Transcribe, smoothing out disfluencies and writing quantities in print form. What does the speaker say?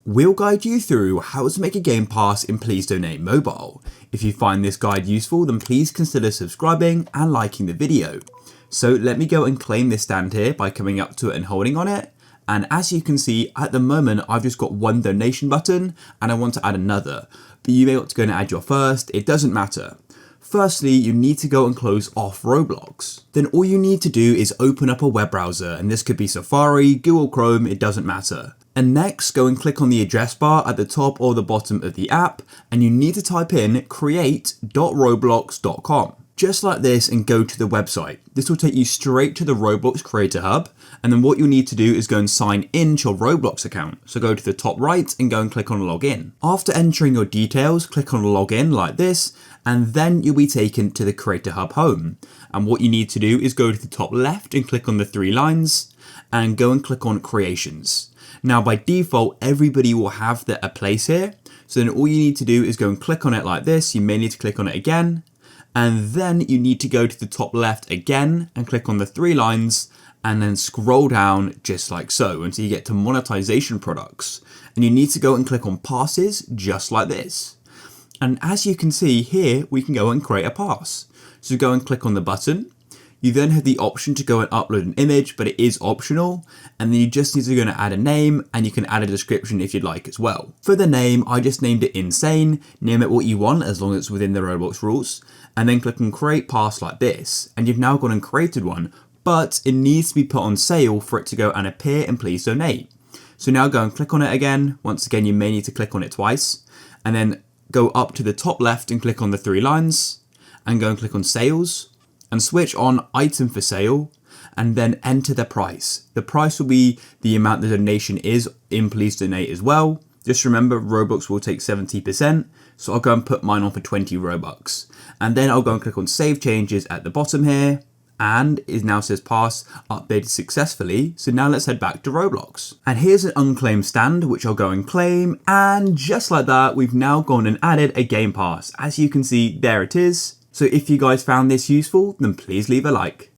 we'll guide you through how to make a Game Pass in Please Donate Mobile. If you find this guide useful, then please consider subscribing and liking the video. So let me go and claim this stand here by coming up to it and holding on it. And as you can see, at the moment, I've just got one donation button and I want to add another. But you may want to go and add your first, it doesn't matter. Firstly, you need to go and close off Roblox. Then all you need to do is open up a web browser, and this could be Safari, Google Chrome, it doesn't matter. And next, go and click on the address bar at the top or the bottom of the app, and you need to type in create.roblox.com. Just like this, and go to the website. This will take you straight to the Roblox Creator Hub, and then what you'll need to do is go and sign in to your Roblox account. So go to the top right and go and click on login. After entering your details, click on login like this, and then you'll be taken to the Creator Hub home. And what you need to do is go to the top left and click on the three lines, and go and click on creations. Now by default, everybody will have a place here. So then all you need to do is go and click on it like this. You may need to click on it again. And then you need to go to the top left again and click on the three lines and then scroll down just like so until you get to monetization products. And you need to go and click on passes just like this. And as you can see here, we can go and create a pass. So go and click on the button. You then have the option to go and upload an image, but it is optional. And then you just need to go and add a name, and you can add a description if you'd like as well. For the name, I just named it Insane. Name it what you want as long as it's within the Roblox rules. And then click on create pass like this. And you've now gone and created one, but it needs to be put on sale for it to go and appear in Please Donate. So now go and click on it again. Once again, you may need to click on it twice. And then go up to the top left and click on the three lines. And go and click on sales. And switch on item for sale, and then enter the price. The price will be the amount the donation is in Please Donate as well. Just remember, Roblox will take 70%, so I'll go and put mine on for 20 Robux. And then I'll go and click on save changes at the bottom here, and it now says pass updated successfully. So now let's head back to Roblox. And here's an unclaimed stand, which I'll go and claim. And just like that, we've now gone and added a Game Pass. As you can see, there it is. So if you guys found this useful, then please leave a like.